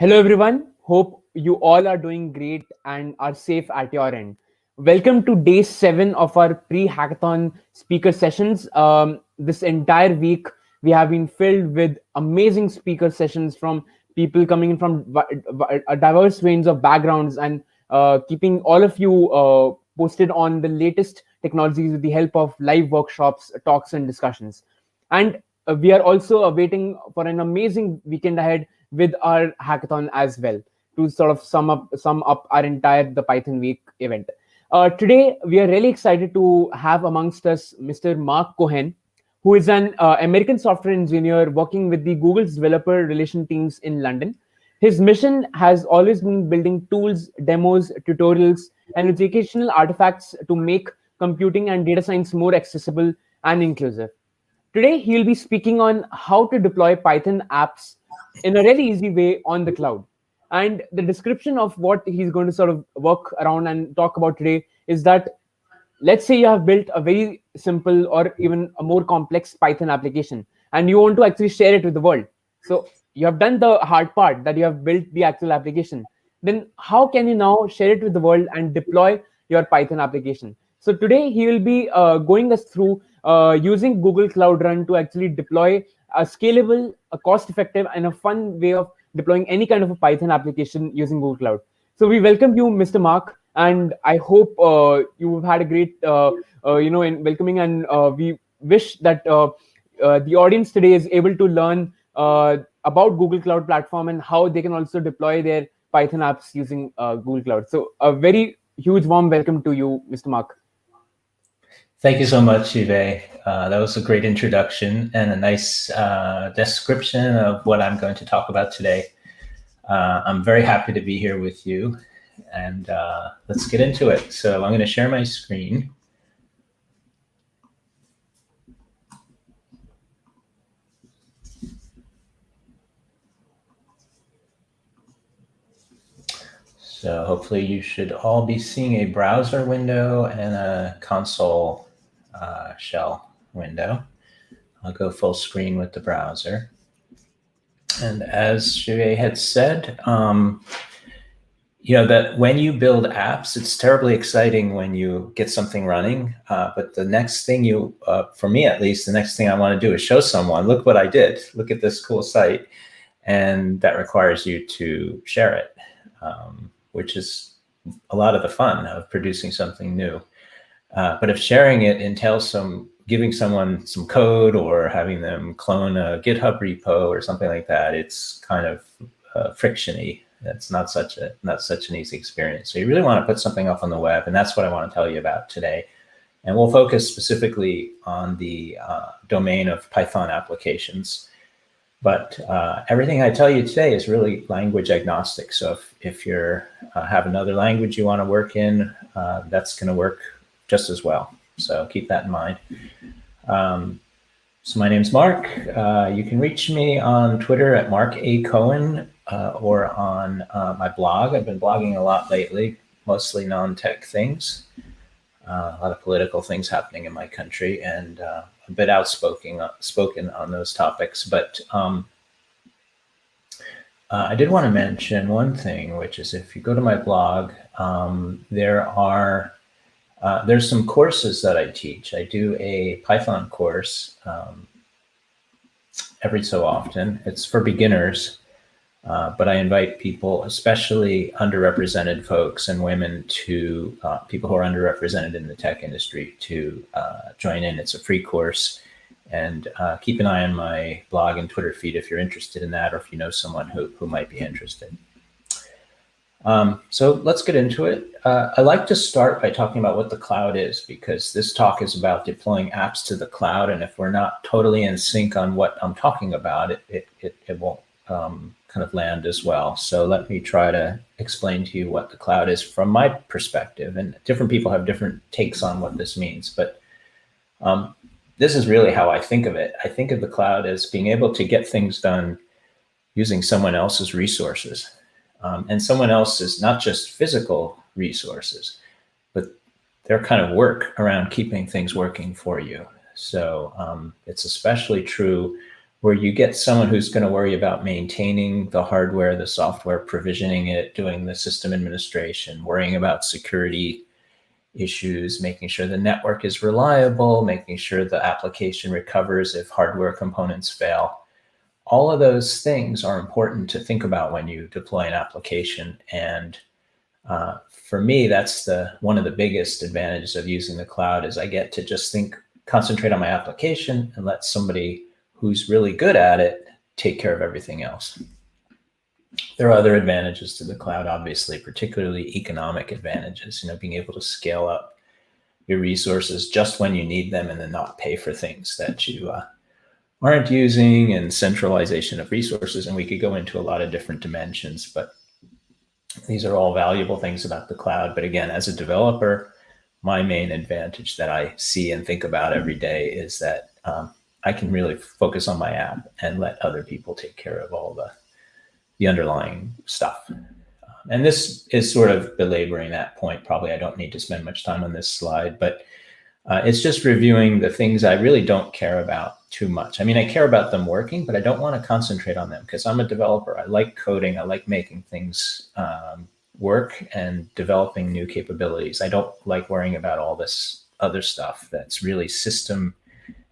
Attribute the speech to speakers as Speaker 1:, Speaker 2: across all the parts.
Speaker 1: Hello, everyone. Hope you all are doing great and are safe at your end. Welcome to day 7 of our pre hackathon speaker sessions. This entire week, we have been filled with amazing speaker sessions from people coming in from a diverse range of backgrounds and keeping all of you posted on the latest technologies with the help of live workshops, talks, and discussions. And we are also awaiting for an amazing weekend ahead with our hackathon as well to sort of sum up our entire the Python week event. Today we are really excited to have amongst us Mr. Marc Cohen, who is an American software engineer working with the Google's developer relation teams in London. His mission has always been building tools, demos, tutorials, and educational artifacts to make computing and data science more accessible and inclusive. Today, he'll be speaking on how to deploy Python apps in a really easy way on the cloud. And the description of what he's going to sort of work around and talk about today is that, let's say you have built a very simple or even a more complex Python application and you want to actually share it with the world. So you have done the hard part, that you have built the actual application. Then how can you now share it with the world and deploy your Python application? So today he will be going us through using Google Cloud Run to actually deploy a scalable, a cost-effective, and a fun way of deploying any kind of a Python application using Google Cloud. So we welcome you, Mr. Marc, and I hope you've had a great, in welcoming, and we wish that the audience today is able to learn about Google Cloud Platform and how they can also deploy their Python apps using Google Cloud. So a very huge warm welcome to you, Mr. Marc.
Speaker 2: Thank you so much, Uwe. That was a great introduction and a nice description of what I'm going to talk about today. I'm very happy to be here with you, and let's get into it. So I'm going to share my screen. So hopefully you should all be seeing a browser window and a console shell window. I'll go full screen with the browser. And as Uwe had said, that when you build apps, it's terribly exciting when you get something running. But the next thing for me at least, the next thing I want to do is show someone, look what I did. Look at this cool site. And that requires you to share it, which is a lot of the fun of producing something new. But if sharing it entails giving someone some code or having them clone a GitHub repo or something like that, it's kind of frictiony. That's not such an easy experience. So you really want to put something up on the web, and that's what I want to tell you about today. And we'll focus specifically on the domain of Python applications. But everything I tell you today is really language agnostic. So if you have another language you want to work in, that's going to work just as well. So keep that in mind. So my name's Marc. You can reach me on Twitter at Marc A. Cohen or on my blog. I've been blogging a lot lately, mostly non-tech things. A lot of political things happening in my country, and a bit spoken on those topics. But I did want to mention one thing, which is if you go to my blog, there's some courses that I teach. I do a Python course every so often. It's for beginners, but I invite people, especially underrepresented folks and women, to people who are underrepresented in the tech industry, to join in. It's a free course, and keep an eye on my blog and Twitter feed if you're interested in that, or if you know someone who might be interested. So let's get into it. I like to start by talking about what the cloud is, because this talk is about deploying apps to the cloud. And if we're not totally in sync on what I'm talking about, it won't kind of land as well. So let me try to explain to you what the cloud is from my perspective. And different people have different takes on what this means. But this is really how I think of it. I think of the cloud as being able to get things done using someone else's resources. And someone else's, not just physical resources, but their kind of work around keeping things working for you. So it's especially true where you get someone who's going to worry about maintaining the hardware, the software, provisioning it, doing the system administration, worrying about security issues, making sure the network is reliable, making sure the application recovers if hardware components fail. All of those things are important to think about when you deploy an application. And for me, that's one of the biggest advantages of using the cloud is I get to just concentrate on my application and let somebody who's really good at it take care of everything else. There are other advantages to the cloud, obviously, particularly economic advantages, being able to scale up your resources just when you need them and then not pay for things that you aren't using, and centralization of resources. And we could go into a lot of different dimensions, but these are all valuable things about the cloud. But again, as a developer, my main advantage that I see and think about every day is that I can really focus on my app and let other people take care of all the underlying stuff. And this is sort of belaboring that point. Probably I don't need to spend much time on this slide, but it's just reviewing the things I really don't care about too much. I mean, I care about them working, but I don't want to concentrate on them because I'm a developer. I like coding. I like making things work and developing new capabilities. I don't like worrying about all this other stuff that's really system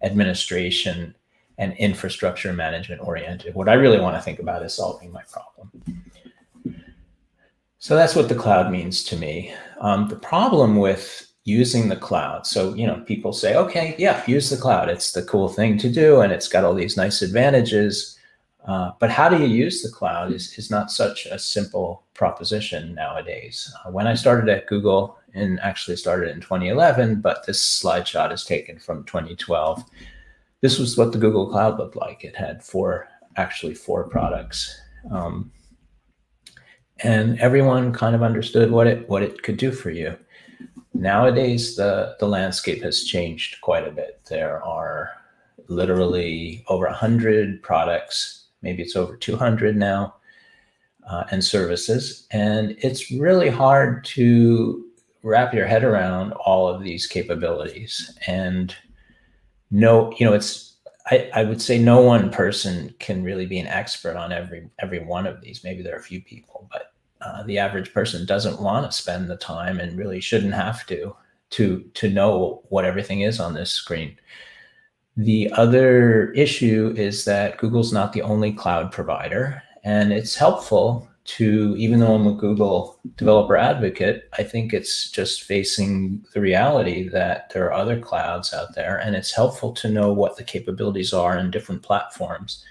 Speaker 2: administration and infrastructure management oriented. What I really want to think about is solving my problem. So that's what the cloud means to me. The problem with using the cloud, so people say, okay, yeah, use the cloud. It's the cool thing to do, and it's got all these nice advantages. But how do you use the cloud is not such a simple proposition nowadays. When I started at Google, and actually started in 2011, but this slide shot is taken from 2012. This was what the Google Cloud looked like. It had four products. And everyone kind of understood what it could do for you. Nowadays, the landscape has changed quite a bit. There are literally over 100 products, maybe it's over 200 now, and services. And it's really hard to wrap your head around all of these capabilities. And I would say no one person can really be an expert on every one of these. Maybe there are a few people, but the average person doesn't want to spend the time and really shouldn't have to know what everything is on this screen. The other issue is that Google's not the only cloud provider, and it's helpful to, even though I'm a Google developer advocate, I think it's just facing the reality that there are other clouds out there, and it's helpful to know what the capabilities are in different platforms.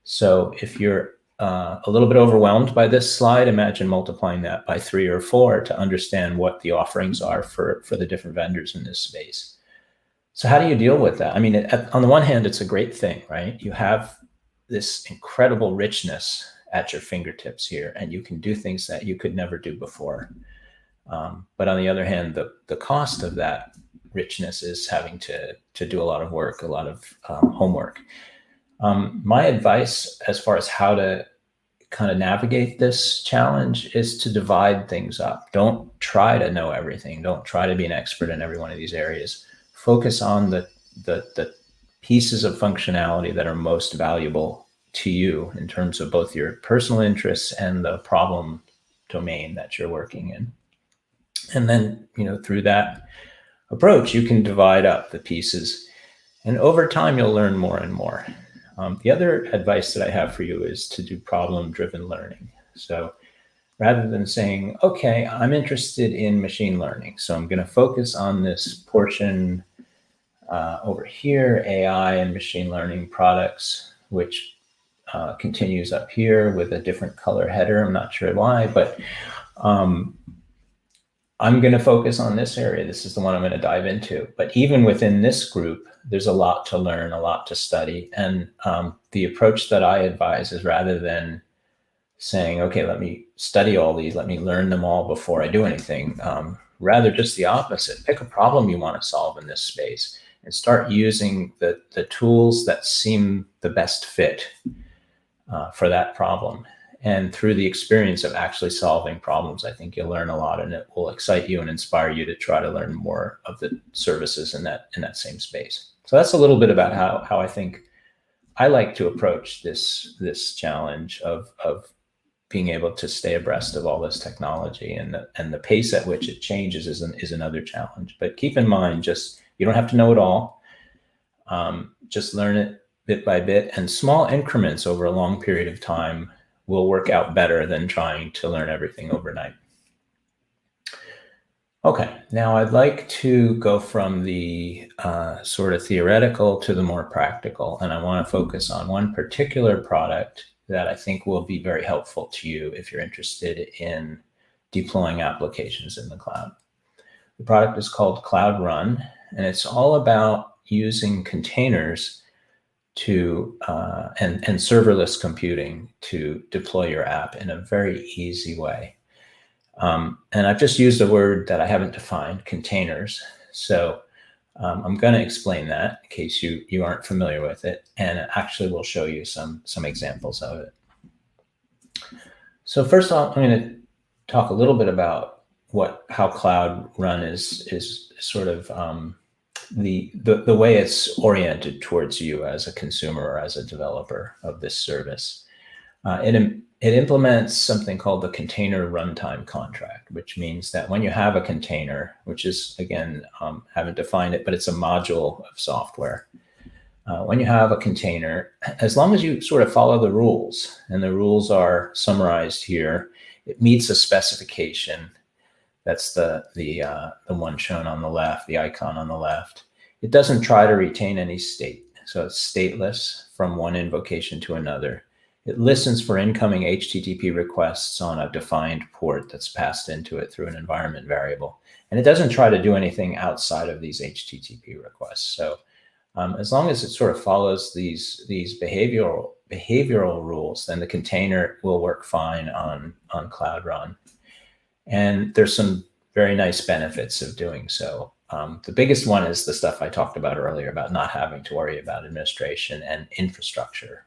Speaker 2: So if you're a little bit overwhelmed by this slide, imagine multiplying that by 3 or 4 to understand what the offerings are for the different vendors in this space. So how do you deal with that? I mean, on the one hand, it's a great thing, right? You have this incredible richness at your fingertips here, and you can do things that you could never do before. But on the other hand, the cost of that richness is having to do a lot of work, a lot of homework. My advice as far as how to kind of navigate this challenge is to divide things up. Don't try to know everything. Don't try to be an expert in every one of these areas. Focus on the pieces of functionality that are most valuable to you in terms of both your personal interests and the problem domain that you're working in. And then, through that approach, you can divide up the pieces. And over time, you'll learn more and more. The other advice that I have for you is to do problem-driven learning. So rather than saying, okay, I'm interested in machine learning, so I'm going to focus on this portion over here, AI and machine learning products, which continues up here with a different color header. I'm not sure why, but I'm going to focus on this area. This is the one I'm going to dive into. But even within this group, there's a lot to learn, a lot to study. And the approach that I advise is rather than saying, okay, let me study all these, let me learn them all before I do anything, rather just the opposite. Pick a problem you want to solve in this space and start using the tools that seem the best fit for that problem. And through the experience of actually solving problems, I think you'll learn a lot, and it will excite you and inspire you to try to learn more of the services in that same space. So that's a little bit about how I think I like to approach this challenge of being able to stay abreast of all this technology, and the pace at which it changes is another challenge. But keep in mind, just you don't have to know it all. Just learn it bit by bit, and small increments over a long period of time will work out better than trying to learn everything overnight. Okay, now I'd like to go from the sort of theoretical to the more practical, and I want to focus on one particular product that I think will be very helpful to you if you're interested in deploying applications in the cloud. The product is called Cloud Run, and it's all about using containers to and serverless computing to deploy your app in a very easy way. And I've just used a word that I haven't defined, containers. So I'm going to explain that in case you aren't familiar with it, and actually we'll show you some examples of it. So first off, I'm going to talk a little bit about how Cloud Run is sort of the way it's oriented towards you as a consumer or as a developer of this service. It implements something called the container runtime contract, which means that when you have a container, which is, again, haven't defined it, but it's a module of software. When you have a container, as long as you sort of follow the rules, and the rules are summarized here, it meets a specification. That's the one shown on the left, the icon on the left. It doesn't try to retain any state. So it's stateless from one invocation to another. It listens for incoming HTTP requests on a defined port that's passed into it through an environment variable. And it doesn't try to do anything outside of these HTTP requests. So as long as it sort of follows these behavioral rules, then the container will work fine on Cloud Run. And there's some very nice benefits of doing so. The biggest one is the stuff I talked about earlier about not having to worry about administration and infrastructure.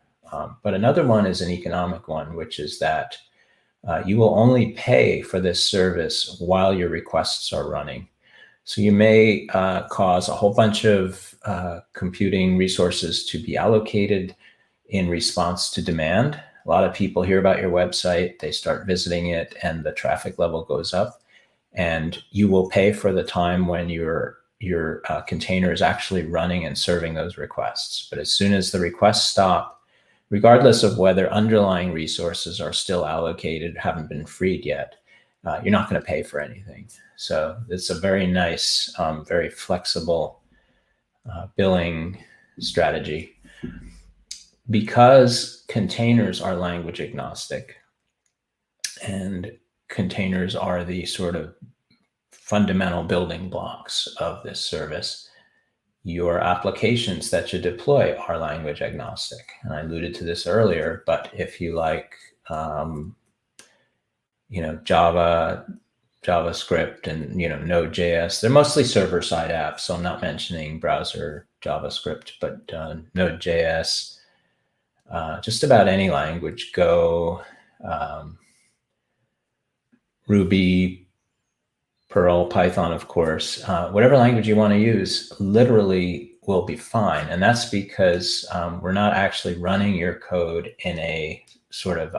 Speaker 2: But another one is an economic one, which is that you will only pay for this service while your requests are running. So you may cause a whole bunch of computing resources to be allocated in response to demand. A lot of people hear about your website, they start visiting it, and the traffic level goes up. And you will pay for the time when your container is actually running and serving those requests. But as soon as the requests stop, regardless of whether underlying resources are still allocated, haven't been freed yet, you're not going to pay for anything. So it's a very nice, very flexible billing strategy. Because containers are language agnostic, and containers are the sort of fundamental building blocks of this service, your applications that you deploy are language agnostic. And I alluded to this earlier, but if you like, Java, JavaScript, and Node.js, they're mostly server-side apps. So I'm not mentioning browser JavaScript, but Node.js, just about any language, Go, Ruby, Perl, Python, of course, whatever language you want to use literally will be fine. And that's because we're not actually running your code in a sort of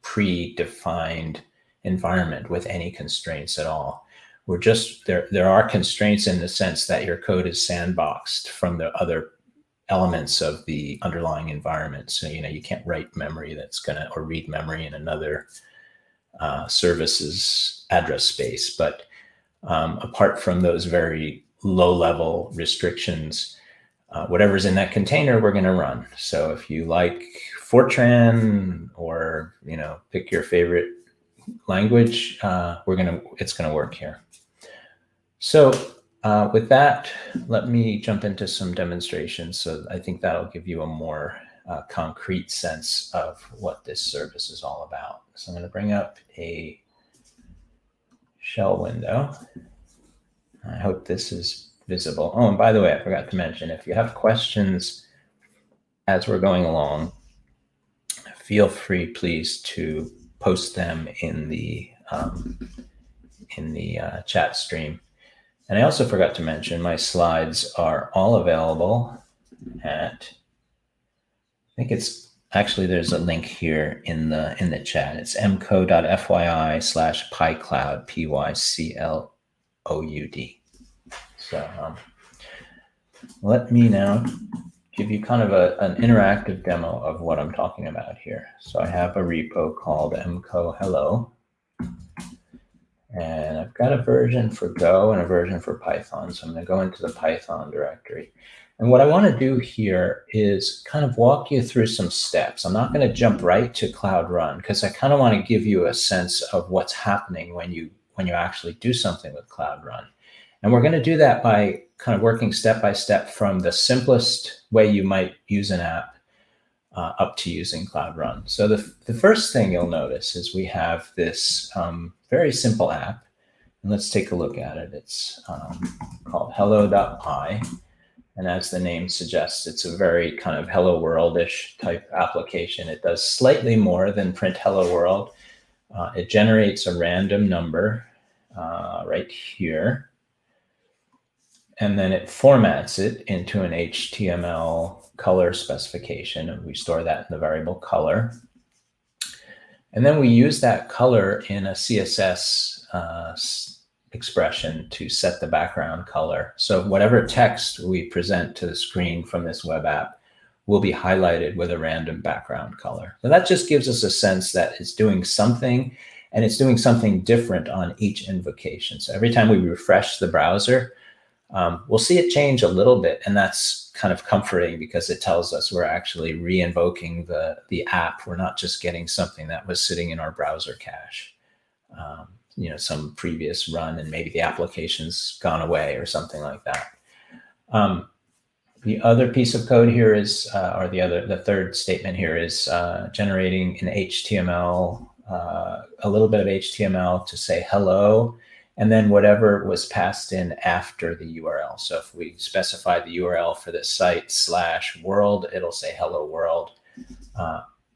Speaker 2: predefined environment with any constraints at all. We're just, there are constraints in the sense that your code is sandboxed from the other elements of the underlying environment. So, you can't write memory or read memory in another service's address space. But apart from those very low-level restrictions, whatever's in that container, we're going to run. So if you like Fortran or pick your favorite language, it's going to work here. So with that, let me jump into some demonstrations. So I think that'll give you a more concrete sense of what this service is all about. So I'm going to bring up a shell window. I hope this is visible. Oh, and by the way, I forgot to mention, if you have questions as we're going along, feel free, please, to post them in the chat stream. And I also forgot to mention, my slides are all available at think it's actually, there's a link here in the chat. It's mco.fyi/pycloud, PYCLOUD. So let me now give you kind of an interactive demo of what I'm talking about here. So I have a repo called mco.hello. And I've got a version for Go and a version for Python. So I'm going to go into the Python directory. And what I want to do here is kind of walk you through some steps. I'm not going to jump right to Cloud Run because I kind of want to give you a sense of what's happening when you actually do something with Cloud Run. And we're going to do that by kind of working step by step from the simplest way you might use an app up to using Cloud Run. So the first thing you'll notice is we have this very simple app. And let's take a look at it. It's called hello.py. And as the name suggests, it's a very kind of hello world-ish type application. It does slightly more than print hello world. It generates a random number right here. And then it formats it into an HTML color specification. And we store that in the variable color. And then we use that color in a CSS expression to set the background color. So whatever text we present to the screen from this web app will be highlighted with a random background color. So that just gives us a sense that it's doing something, and it's doing something different on each invocation. So every time we refresh the browser, we'll see it change a little bit, and that's kind of comforting because it tells us we're actually re-invoking the app. We're not just getting something that was sitting in our browser cache, some previous run, and maybe the application's gone away or something like that. The other piece of code here is, the third statement here is generating an HTML, a little bit of HTML to say hello, and then whatever was passed in after the URL. So if we specify the URL for this site /world, it'll say hello world.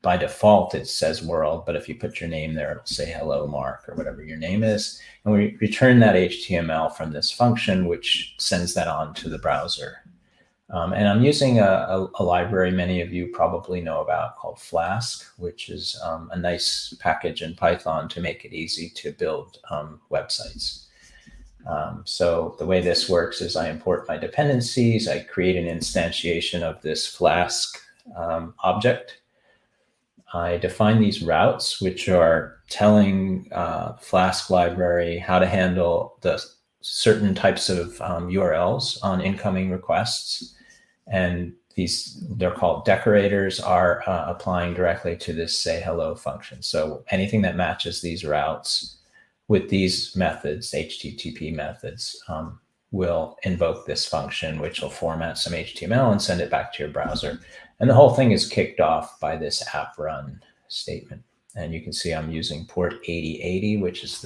Speaker 2: By default, it says world, but if you put your name there, it'll say hello Mark or whatever your name is. And we return that HTML from this function, which sends that on to the browser. And I'm using a library many of you probably know about called Flask, which is a nice package in Python to make it easy to build websites. So the way this works is I import my dependencies, I create an instantiation of this Flask object. I define these routes, which are telling Flask library how to handle the certain types of URLs on incoming requests. And they're called decorators, are applying directly to this say hello function. So anything that matches these routes with these methods, HTTP methods, will invoke this function, which will format some HTML and send it back to your browser. And the whole thing is kicked off by this app run statement. And you can see I'm using port 8080, which is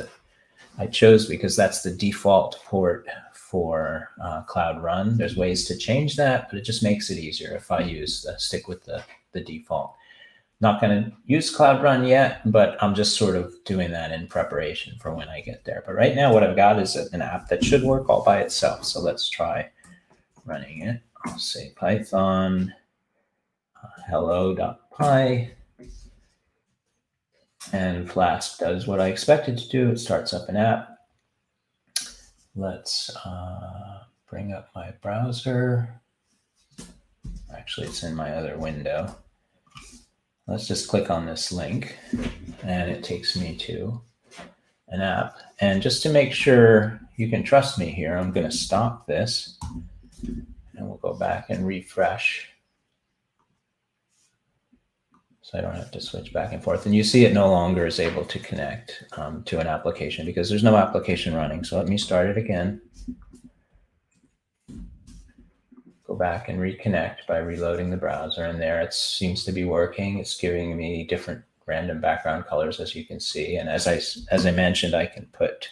Speaker 2: I chose because that's the default port for Cloud Run. There's ways to change that, but it just makes it easier if I stick with the default. Not going to use Cloud Run yet, but I'm just sort of doing that in preparation for when I get there. But right now what I've got is an app that should work all by itself. So let's try running it. I'll say Python hello.py, and Flask does what I expect it to do. It starts up an app. Let's bring up my browser. Actually, it's in my other window. Let's just click on this link, and it takes me to an app. And just to make sure you can trust me here, I'm going to stop this, and we'll go back and refresh, so I don't have to switch back and forth. And you see it no longer is able to connect to an application because there's no application running. So let me start it again. Go back and reconnect by reloading the browser, and there it seems to be working. It's giving me different random background colors, as you can see. And as I mentioned, I can put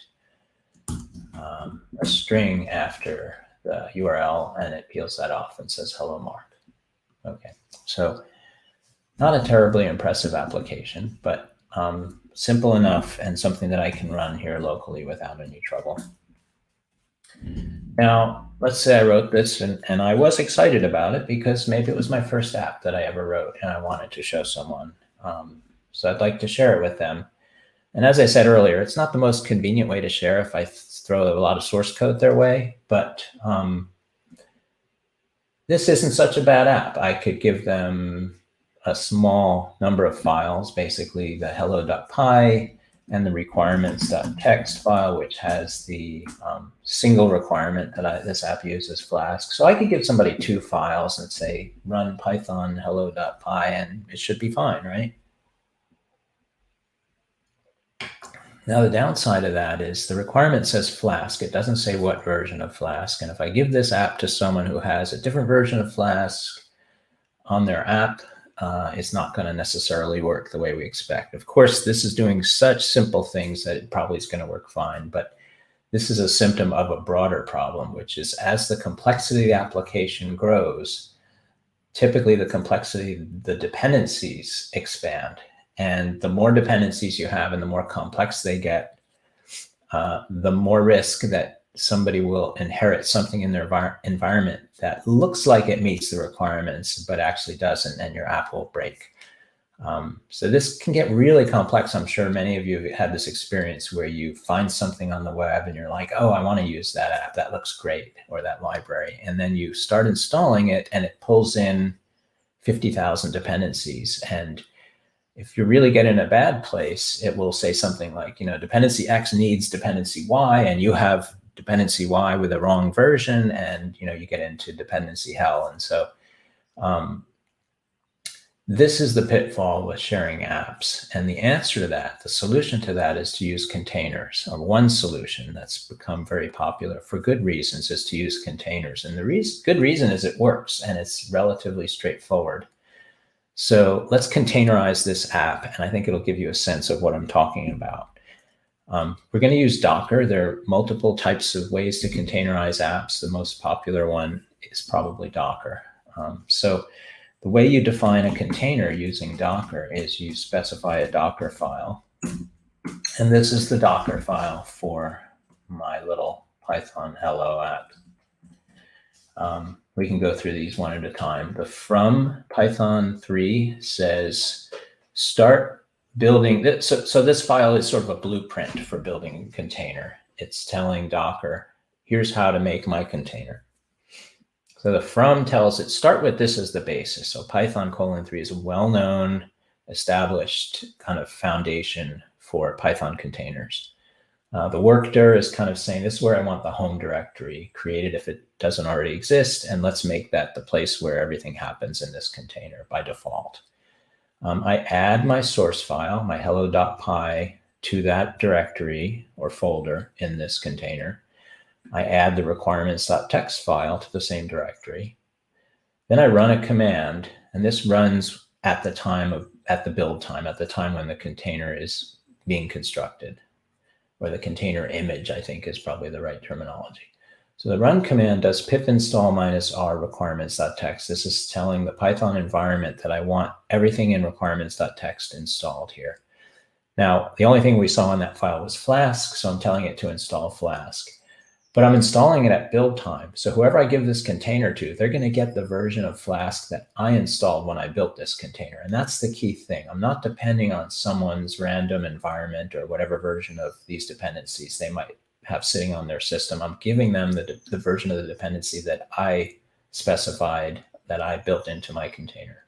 Speaker 2: a string after the URL, and it peels that off and says hello Mark. Okay, so not a terribly impressive application, but simple enough and something that I can run here locally without any trouble. Now, let's say I wrote this and I was excited about it because maybe it was my first app that I ever wrote and I wanted to show someone. So I'd like to share it with them. And as I said earlier, it's not the most convenient way to share if I throw a lot of source code their way, but this isn't such a bad app. I could give them a small number of files, basically the hello.py and the requirements.txt file, which has the single requirement that this app uses, Flask. So I could give somebody 2 files and say, run Python hello.py, and it should be fine, right? Now, the downside of that is the requirement says Flask. It doesn't say what version of Flask. And if I give this app to someone who has a different version of Flask on their app, it's not going to necessarily work the way we expect. Of course, this is doing such simple things that it probably is going to work fine. But this is a symptom of a broader problem, which is as the complexity of the application grows, typically the complexity, the dependencies expand. And the more dependencies you have and the more complex they get, the more risk that somebody will inherit something in their environment that looks like it meets the requirements, but actually doesn't, and your app will break. So this can get really complex. I'm sure many of you have had this experience where you find something on the web and you're like, oh, I want to use that app. That looks great, or that library. And then you start installing it and it pulls in 50,000 dependencies. And if you really get in a bad place, it will say something like, dependency X needs dependency Y, and you have dependency Y with the wrong version, and you get into dependency hell. And so this is the pitfall with sharing apps. And the answer to that, the solution to that, is to use containers. One solution that's become very popular for good reasons is to use containers. And the good reason is it works and it's relatively straightforward. So let's containerize this app, and I think it'll give you a sense of what I'm talking about. We're going to use Docker. There are multiple types of ways to containerize apps. The most popular one is probably Docker. So the way you define a container using Docker is you specify a Docker file. And this is the Docker file for my little Python hello app. We can go through these one at a time. The from Python 3 says start building this. So this file is sort of a blueprint for building a container. It's telling Docker, here's how to make my container. So the from tells it, start with this as the basis. So Python 3 is a well-known, established kind of foundation for Python containers. The work dir is kind of saying, this is where I want the home directory created if it doesn't already exist, and let's make that the place where everything happens in this container by default. I add my source file, my hello.py, to that directory or folder in this container. I add the requirements.txt file to the same directory. Then I run a command, and this runs at the build time, at the time when the container is being constructed. Or the container image, I think, is probably the right terminology. So the run command does pip install -r requirements.txt. This is telling the Python environment that I want everything in requirements.txt installed here. Now, the only thing we saw in that file was Flask, so I'm telling it to install Flask. But I'm installing it at build time. So whoever I give this container to, they're going to get the version of Flask that I installed when I built this container. And that's the key thing. I'm not depending on someone's random environment or whatever version of these dependencies they might have sitting on their system. I'm giving them the version of the dependency that I specified, that I built into my container.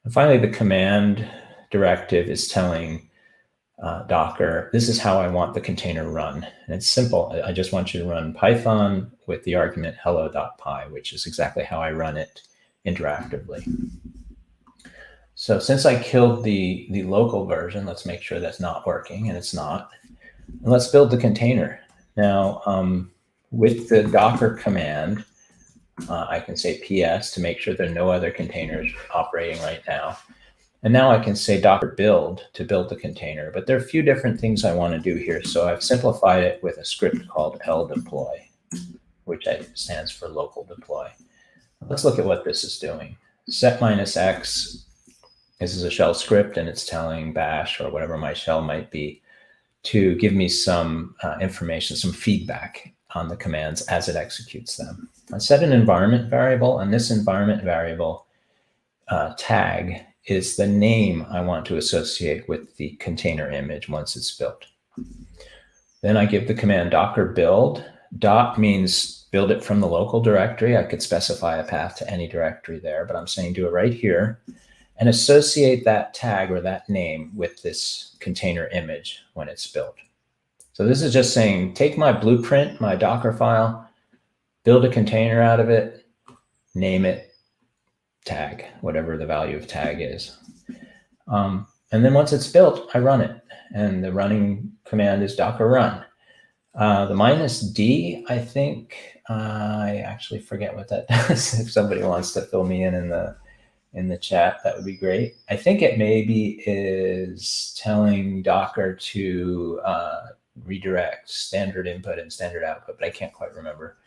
Speaker 2: And finally, the command directive is telling Docker, this is how I want the container run. And it's simple. I just want you to run Python with the argument hello.py, which is exactly how I run it interactively. So since I killed the local version, let's make sure that's not working, and it's not. And let's build the container. Now, with the Docker command, I can say PS to make sure there are no other containers operating right now. And now I can say Docker build to build the container, but there are a few different things I want to do here. So I've simplified it with a script called ldeploy, which stands for local deploy. Let's look at what this is doing. Set -x, this is a shell script, and it's telling bash or whatever my shell might be to give me some information, some feedback. on the commands as it executes them. I set an environment variable, and this environment variable tag is the name I want to associate with the container image once it's built. Then I give the command docker build. Dot means build it from the local directory. I could specify a path to any directory there, but I'm saying do it right here and associate that tag or that name with this container image when it's built. So this is just saying, take my blueprint, my Docker file, build a container out of it, name it, tag, whatever the value of tag is. And then once it's built, I run it. And the running command is docker run. The -d, I think, I actually forget what that does. If somebody wants to fill me in the chat, that would be great. I think it maybe is telling Docker to redirect standard input and standard output, but I can't quite remember.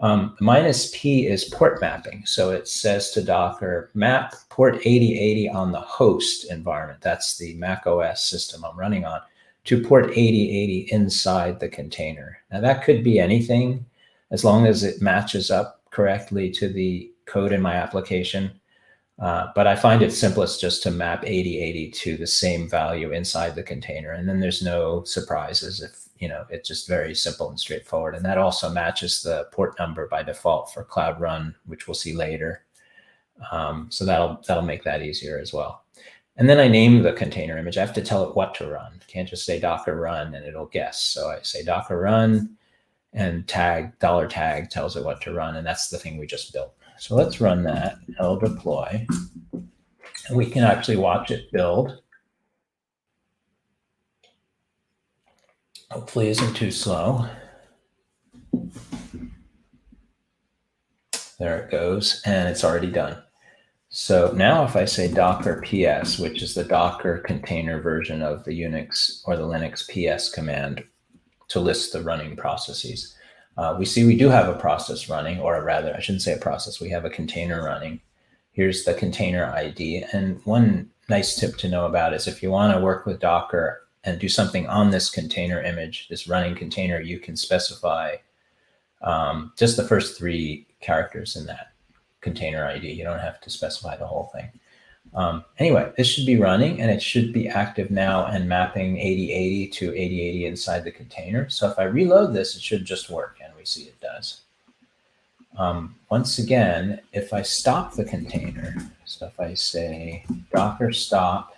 Speaker 2: -p is port mapping. So it says to Docker, map port 8080 on the host environment. That's the Mac OS system I'm running on, to port 8080 inside the container. Now that could be anything as long as it matches up correctly to the code in my application. But I find it simplest just to map 8080 to the same value inside the container. And then there's no surprises if, it's just very simple and straightforward. And that also matches the port number by default for Cloud Run, which we'll see later. So that'll make that easier as well. And then I name the container image. I have to tell it what to run. I can't just say Docker run and it'll guess. So I say Docker run and tag, $tag tells it what to run. And that's the thing we just built. So let's run that, deploy, and we can actually watch it build. Hopefully it isn't too slow. There it goes, and it's already done. So now if I say docker ps, which is the Docker container version of the Unix or the Linux ps command to list the running processes, we see we do have a process running, or rather, I shouldn't say a process, we have a container running. Here's the container ID. And one nice tip to know about is if you want to work with Docker and do something on this container image, this running container, you can specify just the first 3 characters in that container ID. You don't have to specify the whole thing. Anyway, this should be running and it should be active now and mapping 8080 to 8080 inside the container. So if I reload this, it should just work, and we see it does. Once again, if I stop the container, so if I say docker stop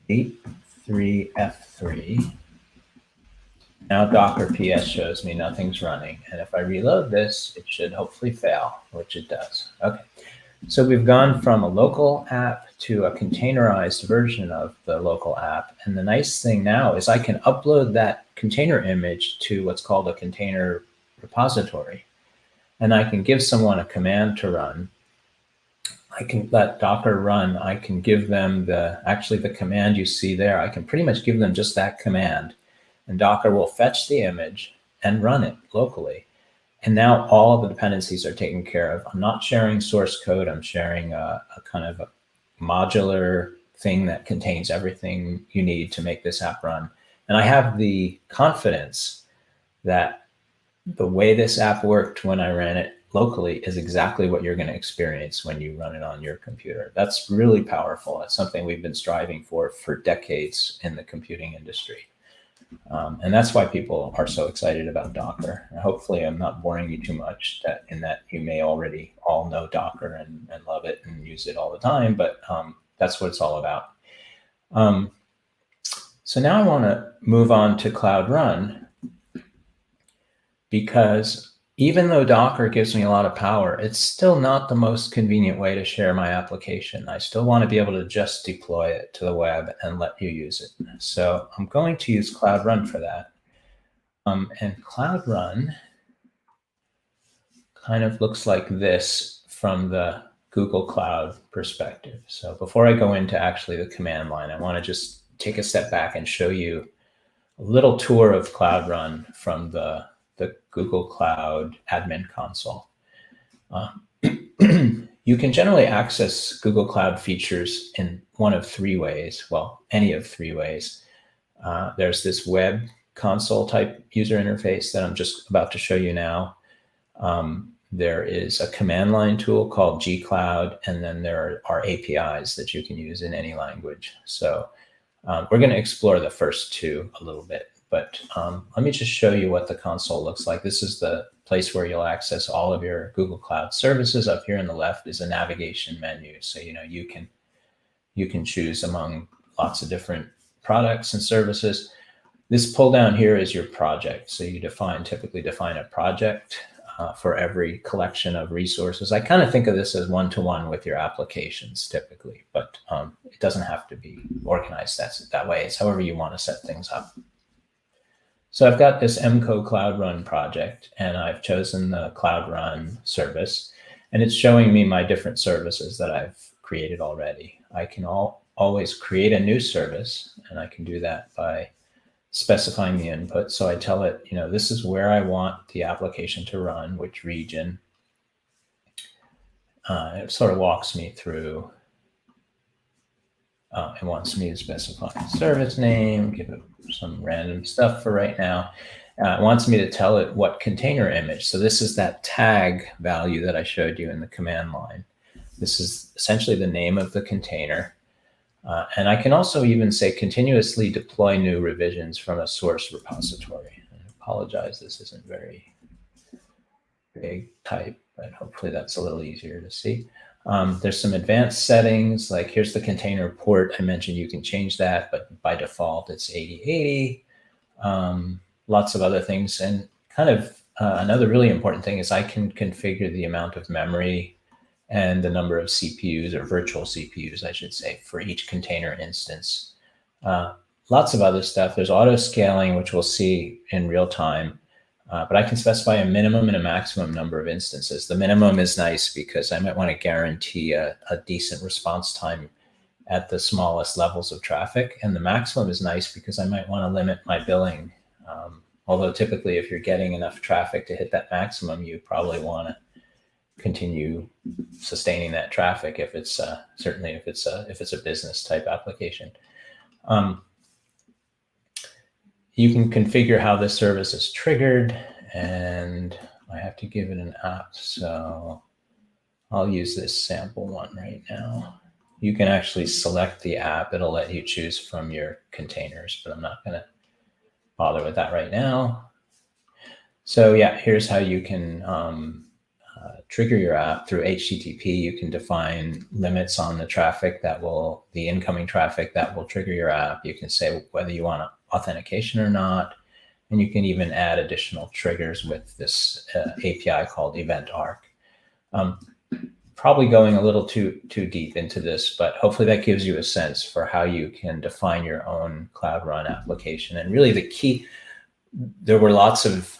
Speaker 2: 83F3, now docker ps shows me nothing's running. And if I reload this, it should hopefully fail, which it does. Okay. So we've gone from a local app to a containerized version of the local app. And the nice thing now is I can upload that container image to what's called a container repository. And I can give someone a command to run. I can let Docker run. I can give them actually the command you see there. I can pretty much give them just that command. And Docker will fetch the image and run it locally. And now all of the dependencies are taken care of. I'm not sharing source code. I'm sharing a kind of a modular thing that contains everything you need to make this app run. And I have the confidence that the way this app worked when I ran it locally is exactly what you're going to experience when you run it on your computer. That's really powerful. That's something we've been striving for decades in the computing industry. And that's why people are so excited about Docker. And hopefully I'm not boring you too much in that you may already all know Docker and love it and use it all the time, but that's what it's all about. So now I want to move on to Cloud Run, because even though Docker gives me a lot of power, it's still not the most convenient way to share my application. I still want to be able to just deploy it to the web and let you use it. So I'm going to use Cloud Run for that. And Cloud Run kind of looks like this from the Google Cloud perspective. So before I go into actually the command line, I want to just take a step back and show you a little tour of Cloud Run from the Google Cloud admin console. You can generally access Google Cloud features in one of 3 ways. Well, any of 3 ways. There's this web console type user interface that I'm just about to show you now, there is a command line tool called gcloud, and then there are APIs that you can use in any language. So we're going to explore the first two a little bit, but let me just show you what the console looks like. This is the place where you'll access all of your Google Cloud services. Up here on the left is a navigation menu. So, you can choose among lots of different products and services. This pull down here is your project. So you typically define a project for every collection of resources. I kind of think of this as one-to-one with your applications typically, but it doesn't have to be organized that way. It's however you want to set things up. So I've got this MCO Cloud Run project, and I've chosen the Cloud Run service, and it's showing me my different services that I've created already. I can always create a new service, and I can do that by specifying the input. So I tell it, this is where I want the application to run, which region. It sort of walks me through. It wants me to specify service name, give it some random stuff for right now. It wants me to tell it what container image. So this is that tag value that I showed you in the command line. This is essentially the name of the container. And I can also even say continuously deploy new revisions from a source repository. I apologize, this isn't very big type, but hopefully that's a little easier to see. There's some advanced settings, like here's the container port. I mentioned you can change that, but by default it's 8080. Lots of other things. And kind of another really important thing is I can configure the amount of memory and the number of CPUs, or virtual CPUs, I should say, for each container instance. Lots of other stuff. There's auto scaling, which we'll see in real time, but I can specify a minimum and a maximum number of instances. The minimum is nice because I might want to guarantee a decent response time at the smallest levels of traffic. And the maximum is nice because I might want to limit my billing. Although typically if you're getting enough traffic to hit that maximum, you probably want to continue sustaining that traffic if it's certainly if it's a business type application. You can configure how this service is triggered, and I have to give it an app, so I'll use this sample one right now. You can actually select the app. It'll let you choose from your containers, but I'm not going to bother with that right now. So yeah, here's how you can trigger your app through HTTP. You can define limits on the traffic the incoming traffic that will trigger your app. You can say whether you want authentication or not. And you can even add additional triggers with this API called Event Arc. Probably going a little too deep into this, but hopefully that gives you a sense for how you can define your own Cloud Run application. And really the key, there were lots of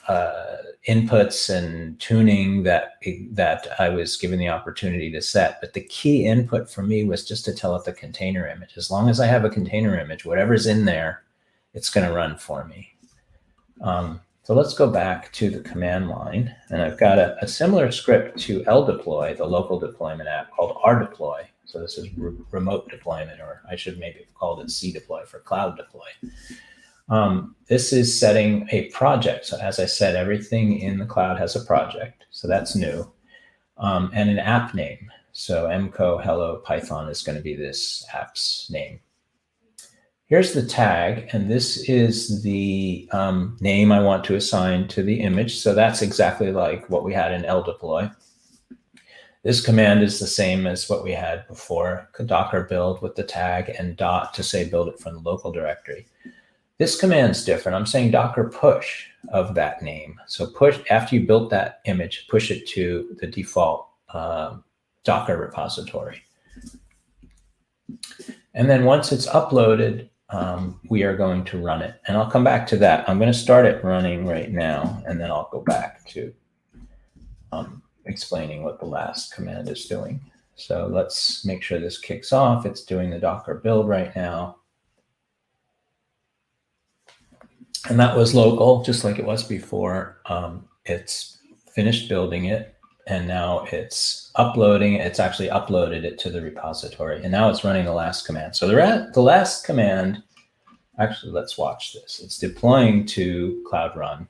Speaker 2: inputs and tuning that I was given the opportunity to set. But the key input for me was just to tell it the container image. As long as I have a container image, whatever's in there, it's going to run for me. So let's go back to the command line. And I've got a similar script to ldeploy, the local deployment app, called rdeploy. So this is remote deployment, or I should maybe have called it cdeploy for cloud deploy. This is setting a project. So as I said, everything in the cloud has a project. So that's new. And an app name. So mco hello Python is going to be this app's name. Here's the tag, and this is the name I want to assign to the image. So that's exactly like what we had in ldeploy. This command is the same as what we had before, docker build with the tag and dot to say build it from the local directory. This command's different. I'm saying docker push of that name. So push, after you built that image, push it to the default Docker repository. And then once it's uploaded, we are going to run it. And I'll come back to that. I'm going to start it running right now, and then I'll go back to explaining what the last command is doing. So let's make sure this kicks off. It's doing the Docker build right now. And that was local, just like it was before. It's finished building it, and now it's uploading. It's actually uploaded it to the repository, and now it's running the last command. So the last command Actually, let's watch this. It's deploying to Cloud Run.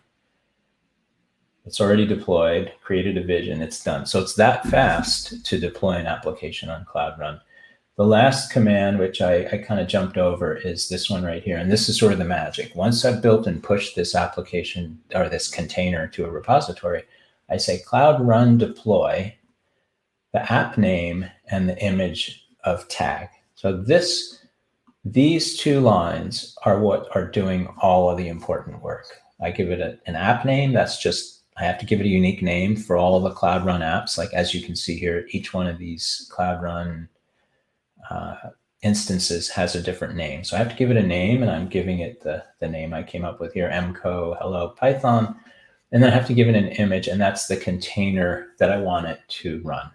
Speaker 2: It's already deployed, created a vision, it's done. So it's that fast to deploy an application on Cloud Run. The last command, which I kind of jumped over, is this one right here. And this is sort of the magic. Once I've built and pushed this application or this container to a repository, I say Cloud Run deploy, the app name, and the image of tag. So these two lines are what are doing all of the important work. I give it an app name. That's just, I have to give it a unique name for all of the Cloud Run apps. Like as you can see here, each one of these Cloud Run instances has a different name. So I have to give it a name, and I'm giving it the name I came up with here, mco hello Python. And then I have to give it an image, and that's the container that I want it to run.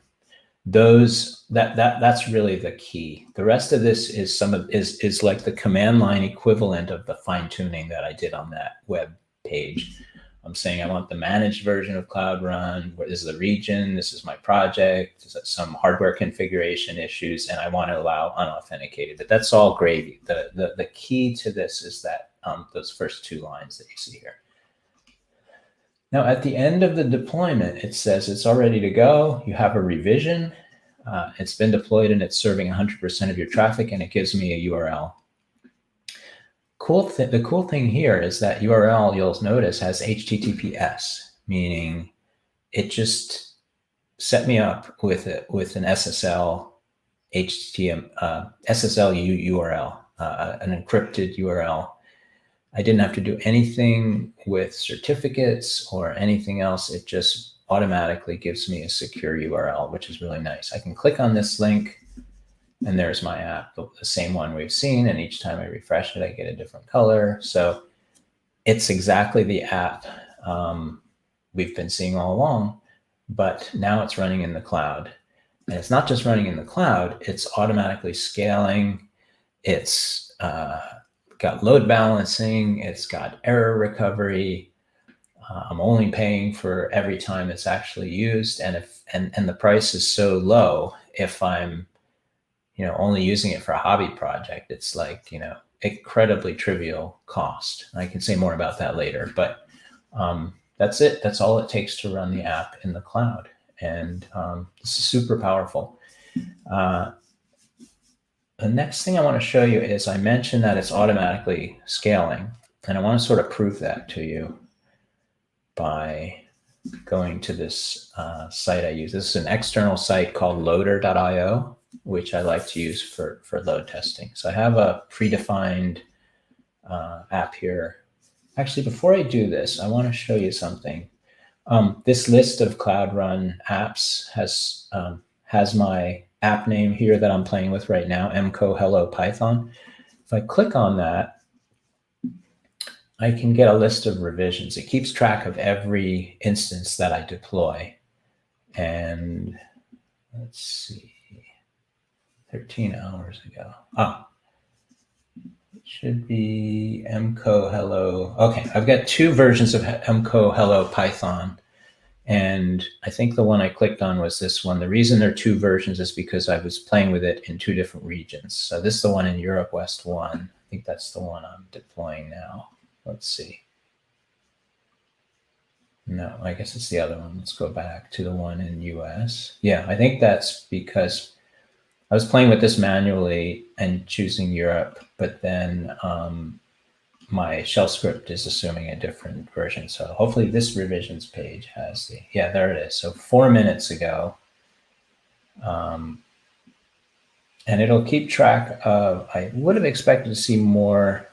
Speaker 2: That's really the key. The rest of this is like the command line equivalent of the fine tuning that I did on that web page. I'm saying I want the managed version of Cloud Run. This is the region. This is my project. This is some hardware configuration issues, and I want to allow unauthenticated. But that's all gravy. The key to this is that those first two lines that you see here. Now, at the end of the deployment, it says it's all ready to go. You have a revision. It's been deployed, and it's serving 100% of your traffic, and it gives me a URL. The cool thing here is that URL, you'll notice, has HTTPS, meaning it just set me up with an SSL SSL URL, an encrypted URL. I didn't have to do anything with certificates or anything else. It just automatically gives me a secure URL, which is really nice. I can click on this link, and there's my app, the same one we've seen. And each time I refresh it, I get a different color. So it's exactly the app we've been seeing all along, but now it's running in the cloud. And it's not just running in the cloud, it's automatically scaling. It's got load balancing. It's got error recovery. I'm only paying for every time it's actually used. And the price is so low, if I'm only using it for a hobby project, it's like, incredibly trivial cost. I can say more about that later, but that's it. That's all it takes to run the app in the cloud. And this is super powerful. The next thing I want to show you is I mentioned that it's automatically scaling, and I want to sort of prove that to you by going to this site I use. This is an external site called loader.io, which I like to use for load testing. So I have a predefined app here. Actually, before I do this, I want to show you something. This list of Cloud Run apps has my app name here that I'm playing with right now, mco hello Python. If I click on that, I can get a list of revisions. It keeps track of every instance that I deploy. And let's see, 13 hours ago. It should be mco hello. Okay, I've got two versions of mco hello Python. And I think the one I clicked on was this one. The reason there are two versions is because I was playing with it in two different regions. So this is the one in Europe West 1. I think that's the one I'm deploying now. Let's see. No, I guess it's the other one. Let's go back to the one in US. Yeah, I think that's because I was playing with this manually and choosing Europe, but then my shell script is assuming a different version. So hopefully this revisions page has yeah, there it is. So 4 minutes ago. And it'll keep track of, I would have expected to see more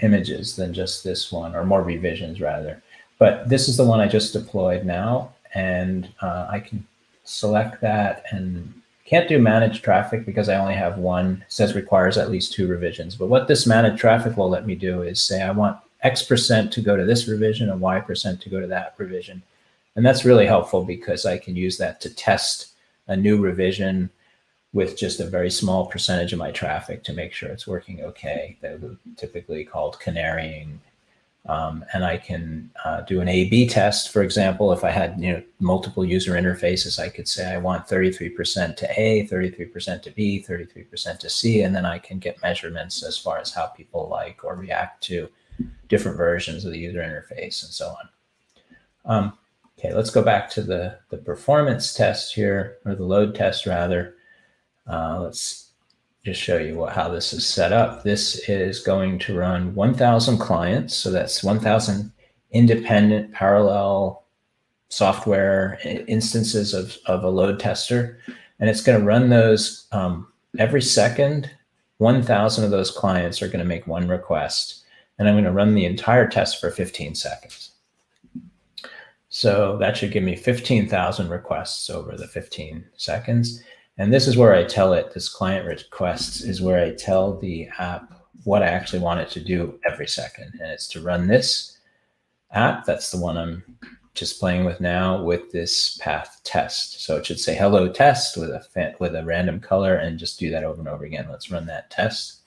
Speaker 2: images than just this one, or more revisions rather. But this is the one I just deployed now, and I can select that, and can't do manage traffic because I only have one. It says requires at least 2 revisions. But what this manage traffic will let me do is say I want X% to go to this revision and Y% to go to that revision. And that's really helpful because I can use that to test a new revision with just a very small percentage of my traffic to make sure it's working okay. That would typically called canarying And I can do an A/B test. For example, if I had multiple user interfaces, I could say I want 33% to A, 33% to B, 33% to C, and then I can get measurements as far as how people like or react to different versions of the user interface and so on. Okay, let's go back to the performance test here, or the load test rather. Let's just show you how this is set up. This is going to run 1,000 clients. So that's 1,000 independent parallel software instances of a load tester. And it's going to run those every second. 1,000 of those clients are going to make one request. And I'm going to run the entire test for 15 seconds. So that should give me 15,000 requests over the 15 seconds. And this is where I tell it, this client requests is where I tell the app what I actually want it to do every second. And it's to run this app. That's the one I'm just playing with now with this path test. So it should say hello test with a random color and just do that over and over again. Let's run that test.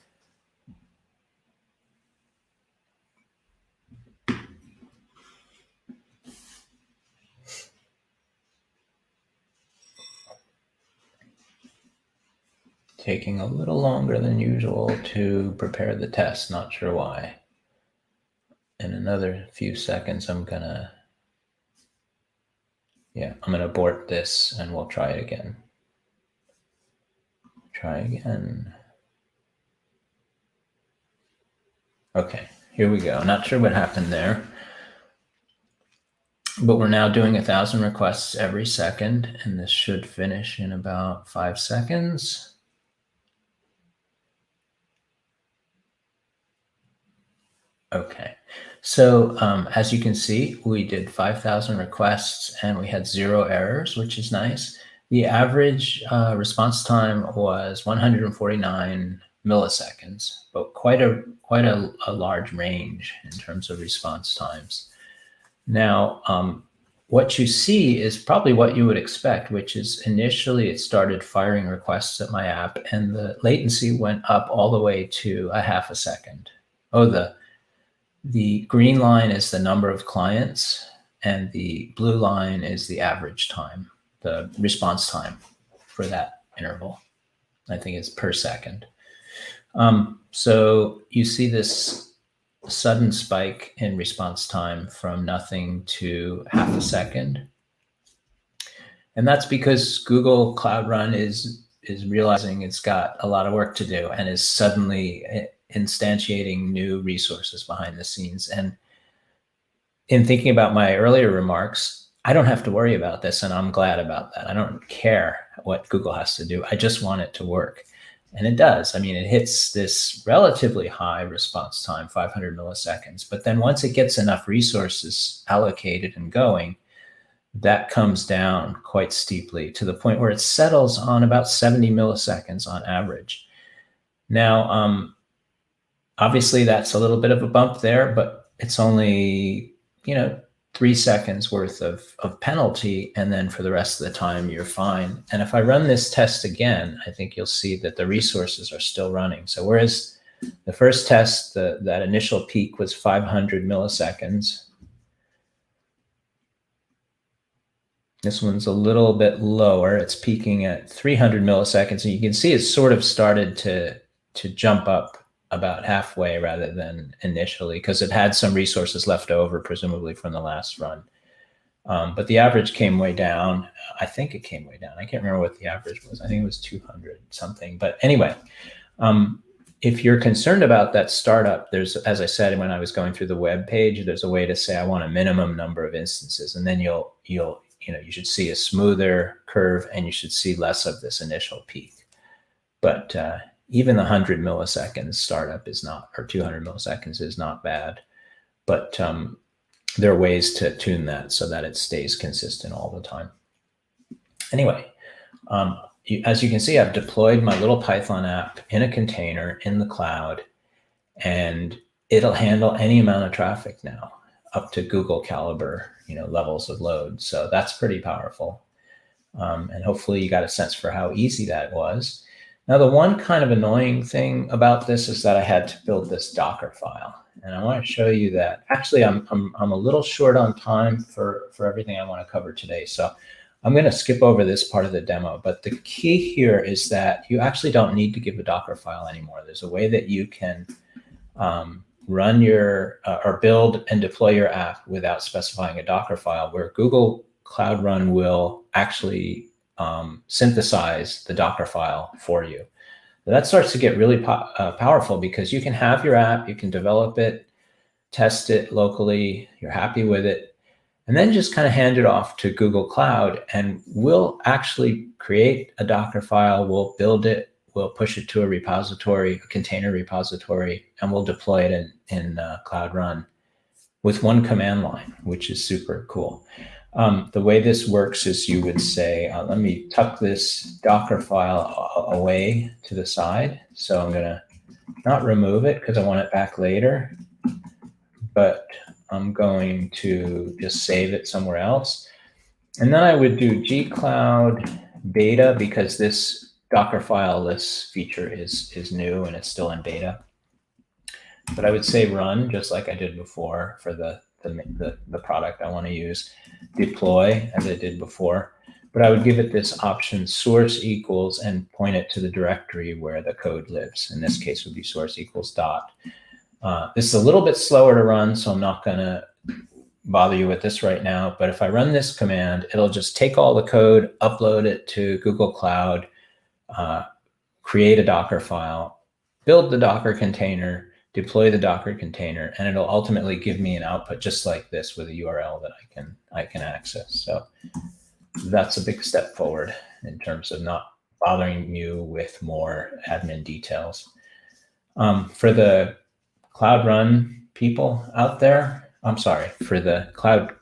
Speaker 2: Taking a little longer than usual to prepare the test, not sure why. In another few seconds, I'm gonna abort this and we'll try it again. Try again. Okay, here we go. Not sure what happened there, but we're now doing 1,000 requests every second, and this should finish in about 5 seconds. Okay, so as you can see, we did 5,000 requests and we had 0 errors, which is nice. The average response time was 149 milliseconds, but quite a large range in terms of response times. Now, what you see is probably what you would expect, which is initially it started firing requests at my app and the latency went up all the way to a half a second. Oh, the green line is the number of clients and the blue line is the average time, the response time for that interval. I think it's per second. So you see this sudden spike in response time from nothing to half a second. And that's because Google Cloud Run is realizing it's got a lot of work to do and is suddenly instantiating new resources behind the scenes. And in thinking about my earlier remarks, I don't have to worry about this, and I'm glad about that. I don't care what Google has to do. I just want it to work. And it does. I mean, it hits this relatively high response time, 500 milliseconds. But then once it gets enough resources allocated and going, that comes down quite steeply to the point where it settles on about 70 milliseconds on average. Now, obviously, that's a little bit of a bump there, but it's only, 3 seconds worth of penalty. And then for the rest of the time, you're fine. And if I run this test again, I think you'll see that the resources are still running. So whereas the first test, that initial peak was 500 milliseconds, this one's a little bit lower. It's peaking at 300 milliseconds. And you can see it's sort of started to jump up about halfway rather than initially, because it had some resources left over, presumably from the last run. But the average came way down. I think it came way down. I can't remember what the average was. I think it was 200 something. But anyway, if you're concerned about that startup, there's, as I said, when I was going through the web page, there's a way to say I want a minimum number of instances, and then you should see a smoother curve and you should see less of this initial peak. But even the 100 milliseconds startup is not, or 200 milliseconds is not bad. But there are ways to tune that so that it stays consistent all the time. Anyway, as you can see, I've deployed my little Python app in a container in the cloud, and it'll handle any amount of traffic now, up to Google caliber, levels of load. So that's pretty powerful. And hopefully you got a sense for how easy that was. Now, the one kind of annoying thing about this is that I had to build this Docker file. And I want to show you that. Actually, I'm a little short on time for everything I want to cover today. So I'm going to skip over this part of the demo. But the key here is that you actually don't need to give a Docker file anymore. There's a way that you can run your or build and deploy your app without specifying a Docker file, where Google Cloud Run will actually synthesize the Docker file for you. That starts to get really powerful, because you can have your app, you can develop it, test it locally, you're happy with it, and then just kind of hand it off to Google Cloud, and we'll actually create a Docker file, we'll build it, we'll push it to a repository, a container repository, and we'll deploy it in Cloud Run with one command line, which is super cool. The way this works is you would say, let me tuck this Docker file away to the side. So I'm going to not remove it because I want it back later, but I'm going to just save it somewhere else. And then I would do gcloud beta, because this Docker file list feature is new and it's still in beta. But I would say run, just like I did before for the product I want to use, deploy as I did before, but I would give it this option source equals and point it to the directory where the code lives. In this case would be source equals dot. This is a little bit slower to run, so I'm not going to bother you with this right now, but if I run this command, it'll just take all the code, upload it to Google Cloud, create a Docker file, build the Docker container, deploy the Docker container, and it'll ultimately give me an output just like this with a URL that I can access. So that's a big step forward in terms of not bothering you with more admin details. For the Cloud Run people out there, I'm sorry, for the Cloud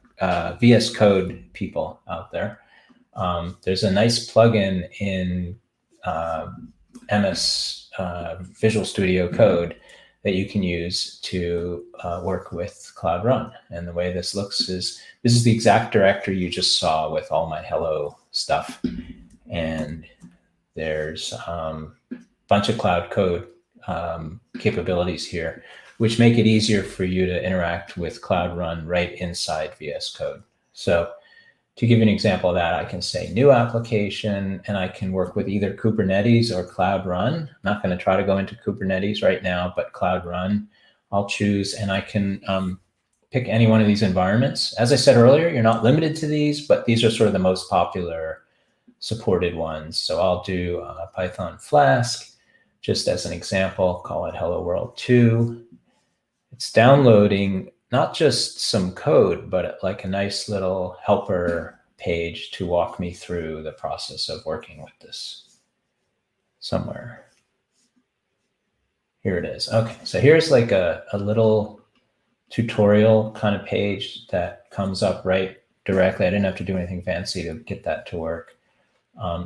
Speaker 2: VS Code people out there, there's a nice plugin in MS Visual Studio Code that you can use to work with Cloud Run. And the way this looks is, this is the exact directory you just saw with all my hello stuff. And there's a bunch of Cloud Code capabilities here, which make it easier for you to interact with Cloud Run right inside VS Code. So to give you an example of that, I can say new application, and I can work with either Kubernetes or Cloud Run. I'm not going to try to go into Kubernetes right now, but Cloud Run I'll choose, and I can pick any one of these environments. As I said earlier, you're not limited to these, but these are sort of the most popular supported ones. So I'll do Python Flask, just as an example, call it Hello World 2. It's downloading not just some code, but like a nice little helper page to walk me through the process of working with this somewhere. Here it is. Okay, so here's like a little tutorial kind of page that comes up right directly. I didn't have to do anything fancy to get that to work.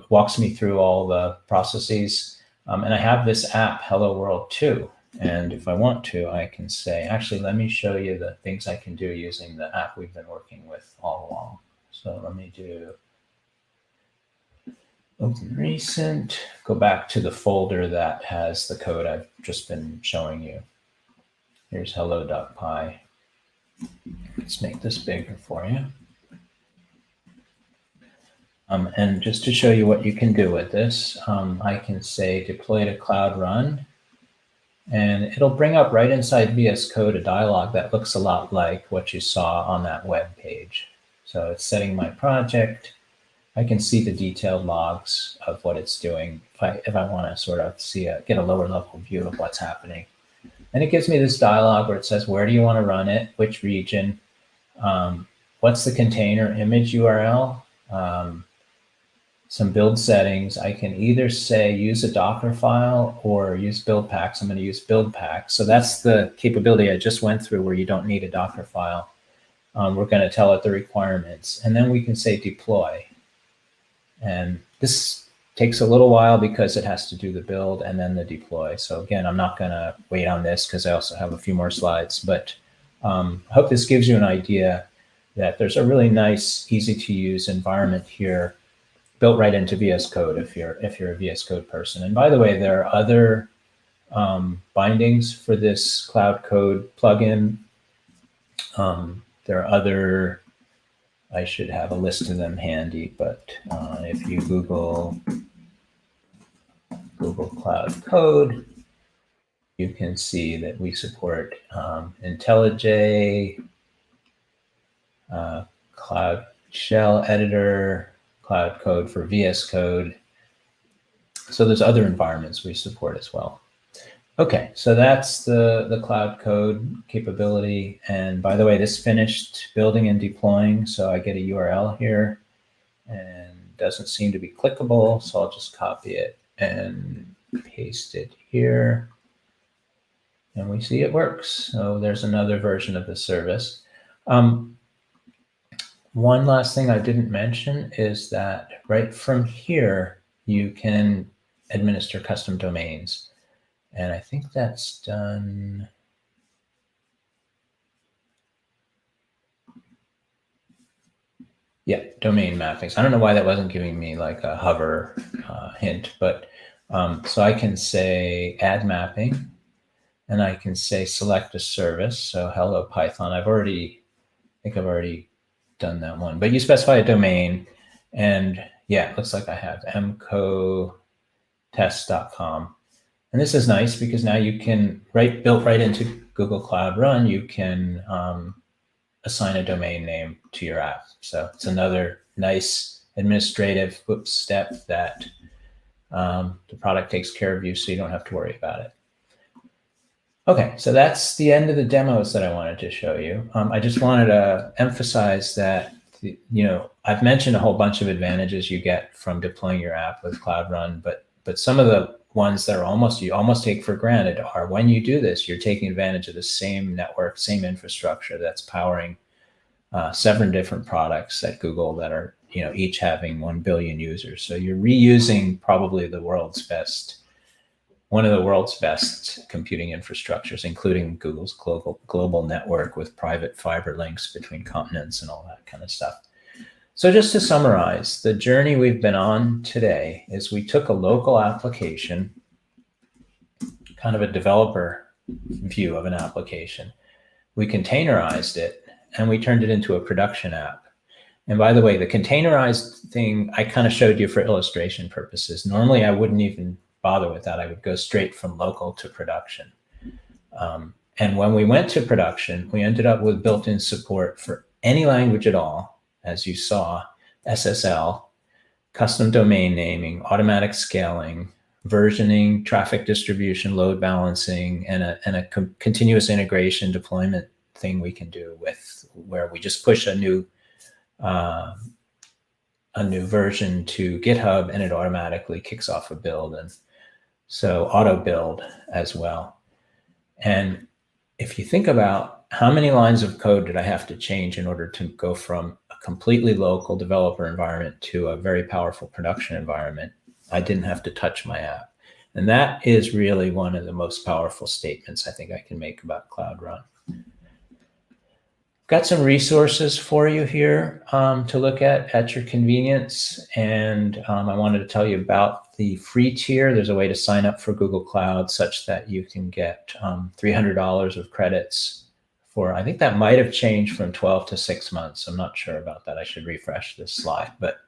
Speaker 2: Walks me through all the processes. And I have this app, Hello World 2. And if I want to, I can say, actually, let me show you the things I can do using the app we've been working with all along. So let me do open recent, go back to the folder that has the code I've just been showing you. Here's hello.py. Let's make this bigger for you. And just to show you what you can do with this, I can say deploy to Cloud Run. And it'll bring up right inside VS Code a dialog that looks a lot like what you saw on that web page. So it's setting my project. I can see the detailed logs of what it's doing if I want to sort of get a lower level view of what's happening. And it gives me this dialog where it says, where do you want to run it? Which region? What's the container image URL? Some build settings. I can either say use a Docker file or use build packs. I'm going to use build packs. So that's the capability I just went through where you don't need a Docker file. We're going to tell it the requirements, and then we can say deploy. And this takes a little while because it has to do the build and then the deploy. So again, I'm not going to wait on this because I also have a few more slides, but I hope this gives you an idea that there's a really nice, easy to use environment here built right into VS Code if you're a VS Code person. And by the way, there are other bindings for this Cloud Code plugin. There are other, I should have a list of them handy, but if you Google Cloud Code, you can see that we support IntelliJ, Cloud Shell Editor, Cloud Code for VS Code. So there's other environments we support as well. Okay, so that's the Cloud Code capability. And by the way, this finished building and deploying. So I get a URL here and doesn't seem to be clickable. So I'll just copy it and paste it here. And we see it works. So there's another version of the service. One last thing I didn't mention is that right from here, you can administer custom domains. And I think that's done. Yeah, domain mappings. I don't know why that wasn't giving me like a hover hint, but so I can say add mapping, and I can say select a service. So hello Python. I think I've already done that one, but you specify a domain, and yeah, it looks like I have mcotest.com. And this is nice because now you can, built right into Google Cloud Run, you can assign a domain name to your app. So it's another nice administrative step that the product takes care of you, so you don't have to worry about it. Okay, so that's the end of the demos that I wanted to show you. I just wanted to emphasize that, I've mentioned a whole bunch of advantages you get from deploying your app with Cloud Run, but some of the ones that you almost take for granted are when you do this, you're taking advantage of the same network, same infrastructure that's powering 7 different products at Google that are, each having 1 billion users. So you're reusing probably one of the world's best computing infrastructures, including Google's global network with private fiber links between continents and all that kind of stuff. So just to summarize, the journey we've been on today is we took a local application, kind of a developer view of an application. We containerized it, and we turned it into a production app. And by the way, the containerized thing I kind of showed you for illustration purposes. Normally, I wouldn't even bother with that. I would go straight from local to production. And when we went to production, we ended up with built-in support for any language at all. As you saw, SSL, custom domain naming, automatic scaling, versioning, traffic distribution, load balancing, and a continuous integration deployment thing we can do with where we just push a new version to GitHub and it automatically kicks off a build, and so auto build as well. And if you think about how many lines of code did I have to change in order to go from a completely local developer environment to a very powerful production environment, I didn't have to touch my app. And that is really one of the most powerful statements I think I can make about Cloud Run. Got some resources for you here to look at your convenience. And I wanted to tell you about the free tier. There's a way to sign up for Google Cloud such that you can get $300 of credits for, I think that might have changed from 12 to 6 months. I'm not sure about that. I should refresh this slide, but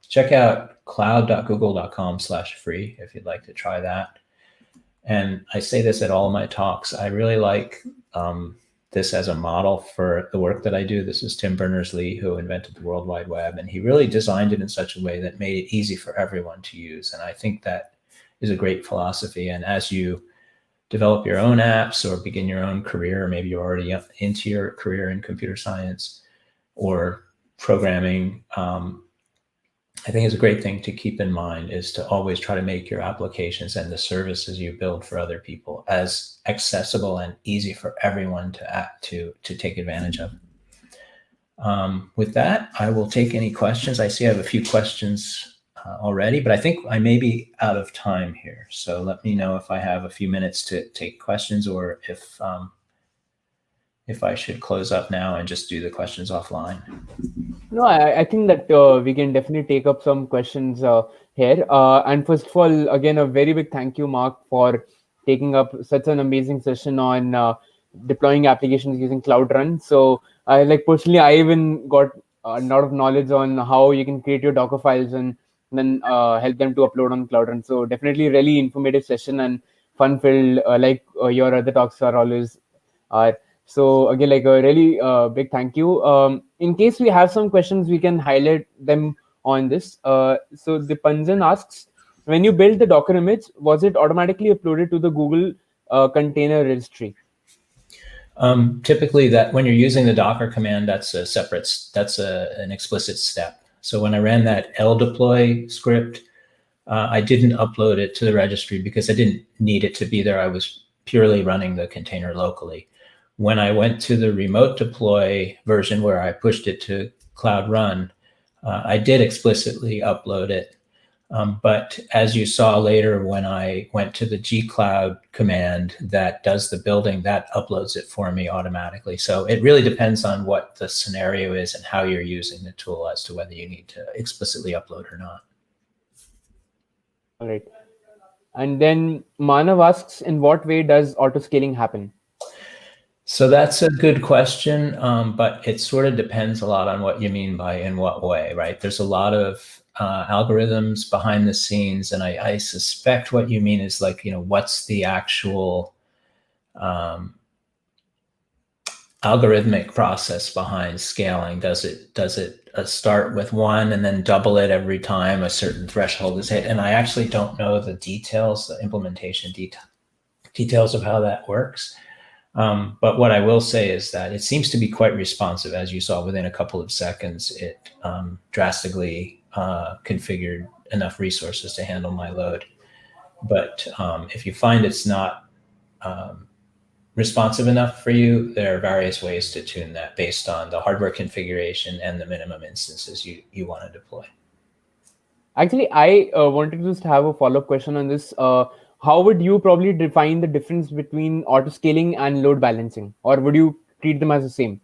Speaker 2: check out cloud.google.com/free if you'd like to try that. And I say this at all my talks. I really like this as a model for the work that I do. This is Tim Berners-Lee, who invented the World Wide Web, and he really designed it in such a way that made it easy for everyone to use. And I think that is a great philosophy. And as you develop your own apps or begin your own career, or maybe you're already into your career in computer science or programming, I think it's a great thing to keep in mind is to always try to make your applications and the services you build for other people as accessible and easy for everyone to take advantage of. With that, I will take any questions. I see I have a few questions already, but I think I may be out of time here. So let me know if I have a few minutes to take questions, or if I should close up now and just do the questions offline.
Speaker 1: No, I think that we can definitely take up some questions here. And first of all, again, a very big thank you, Mark, for taking up such an amazing session on deploying applications using Cloud Run. So I like personally, I even got a lot of knowledge on how you can create your Docker files and then help them to upload on Cloud Run. So definitely really informative session and fun filled, like your other talks are always are. So again, like a really big thank you. In case we have some questions, we can highlight them on this. So the Panjan asks, when you build the Docker image, was it automatically uploaded to the Google container registry?
Speaker 2: Typically, that when you're using the Docker command, that's an explicit step. So when I ran that ldeploy script, I didn't upload it to the registry because I didn't need it to be there. I was purely running the container locally. When I went to the remote deploy version where I pushed it to Cloud Run, I did explicitly upload it. But as you saw later, when I went to the gcloud command that does the building, that uploads it for me automatically. So it really depends on what the scenario is and how you're using the tool as to whether you need to explicitly upload or not.
Speaker 1: All right. And then Manav asks, in what way does autoscaling happen?
Speaker 2: So that's a good question, but it sort of depends a lot on what you mean by in what way, right? There's a lot of algorithms behind the scenes, and I suspect what you mean is like, what's the actual algorithmic process behind scaling? Does it start with one and then double it every time a certain threshold is hit? And I actually don't know the details, the implementation details of how that works. But what I will say is that it seems to be quite responsive. As you saw, within a couple of seconds, it drastically configured enough resources to handle my load. But if you find it's not responsive enough for you, there are various ways to tune that based on the hardware configuration and the minimum instances you want to deploy.
Speaker 1: Actually, I wanted to just have a follow-up question on this. How would you probably define the difference between autoscaling and load balancing, or would you treat them as the same?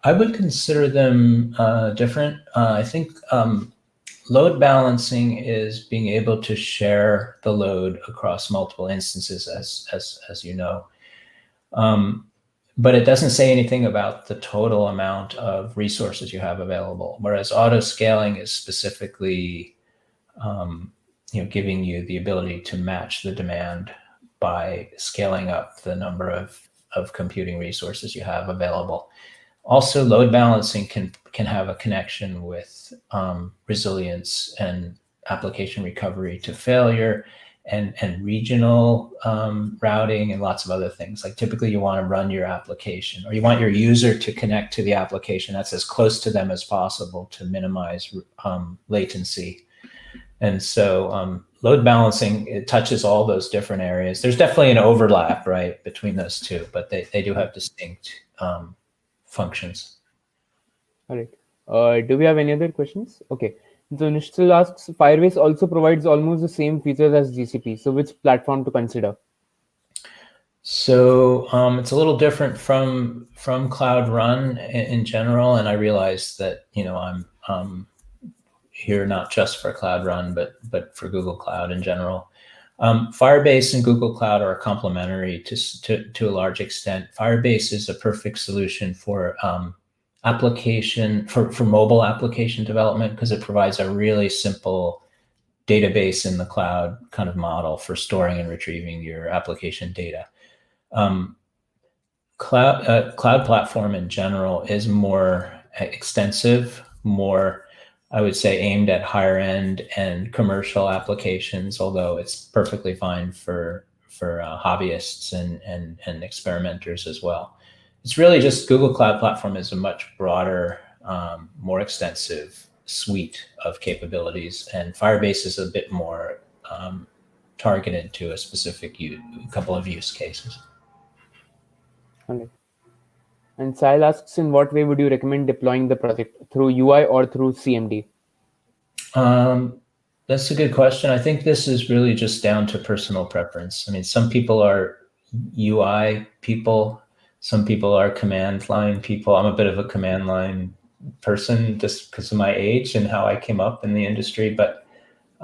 Speaker 2: I would consider them different. I think load balancing is being able to share the load across multiple instances, as you know. But it doesn't say anything about the total amount of resources you have available, whereas auto scaling is specifically giving you the ability to match the demand by scaling up the number of computing resources you have available. Also, load balancing can have a connection with resilience and application recovery to failure and regional routing and lots of other things. Like typically you want to run your application, or you want your user to connect to the application that's as close to them as possible to minimize latency. And so load balancing, it touches all those different areas. There's definitely an overlap, right, between those two, but they do have distinct functions.
Speaker 1: All right. Do we have any other questions? Okay. So Nishchal asks, Firebase also provides almost the same features as GCP. So which platform to consider?
Speaker 2: So it's a little different from Cloud Run in general, and I realized that I'm here not just for Cloud Run, but for Google Cloud in general. Firebase and Google Cloud are complementary to a large extent. Firebase is a perfect solution for mobile application development because it provides a really simple database in the cloud kind of model for storing and retrieving your application data. Cloud platform in general is more extensive, more, I would say, aimed at higher end and commercial applications, although it's perfectly fine for hobbyists and experimenters as well. It's really just Google Cloud Platform is a much broader, more extensive suite of capabilities, and Firebase is a bit more targeted to a specific couple of use cases.
Speaker 1: Okay. And Sahil asks, in what way would you recommend deploying the project, through UI or through CMD?
Speaker 2: That's a good question. I think this is really just down to personal preference. I mean, some people are UI people, some people are command line people. I'm a bit of a command line person just because of my age and how I came up in the industry. But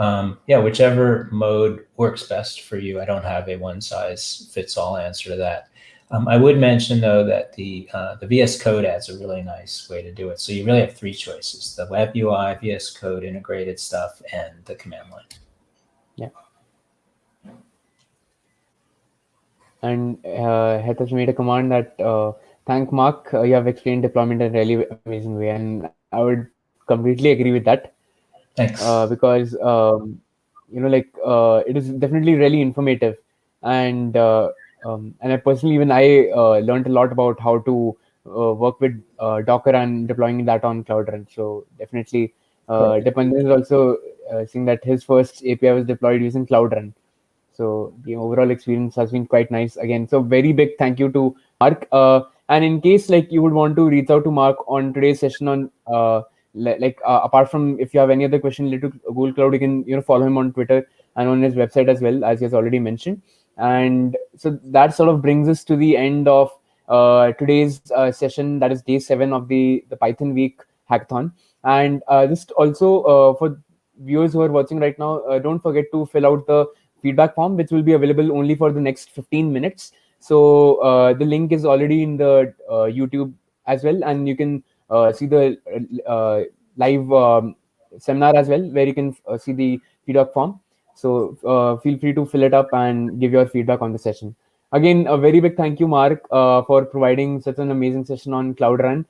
Speaker 2: Yeah, whichever mode works best for you. I don't have a one size fits all answer to that. I would mention though that the VS Code adds a really nice way to do it. So you really have three choices: the web UI, VS Code integrated stuff, and the command line.
Speaker 1: Yeah. And Hitesh made a command that thank Mark. You have explained deployment in a really amazing way, and I would completely agree with that.
Speaker 2: Thanks.
Speaker 1: Because it is definitely really informative, and I personally, even I learned a lot about how to work with Docker and deploying that on Cloud Run. So definitely, Deepanjan is also saying that his first API was deployed using Cloud Run. So the overall experience has been quite nice again. So very big thank you to Mark. And in case like you would want to reach out to Mark on today's session on apart from if you have any other question related to Google Cloud, you can follow him on Twitter and on his website as well, as he has already mentioned. And so that sort of brings us to the end of today's session. That is day 7 of the Python week hackathon. And just also for viewers who are watching right now, don't forget to fill out the feedback form, which will be available only for the next 15 minutes. So the link is already in the YouTube as well, and you can see the live seminar as well, where you can see the feedback form. So feel free to fill it up and give your feedback on the session. Again, a very big thank you, Mark, for providing such an amazing session on Cloud Run.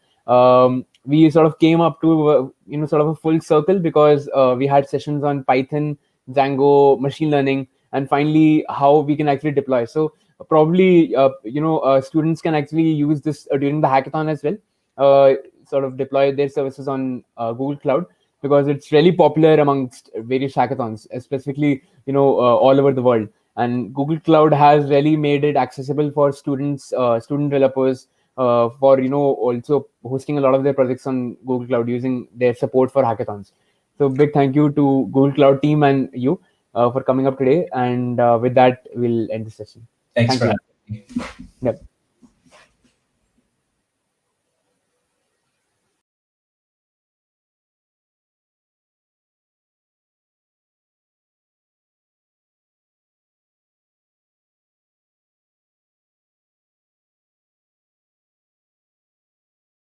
Speaker 1: We sort of came up to sort of a full circle because we had sessions on Python, Django, machine learning, and finally how we can actually deploy. So probably students can actually use this during the hackathon as well, sort of deploy their services on Google Cloud, because it's really popular amongst various hackathons, specifically all over the world. And Google Cloud has really made it accessible for students, student developers, for also hosting a lot of their projects on Google Cloud using their support for hackathons. So big thank you to Google Cloud team and you for coming up today. And with that, we'll end the session.
Speaker 2: Thanks
Speaker 1: Thank
Speaker 2: for
Speaker 1: you.
Speaker 2: having me.
Speaker 1: Yep.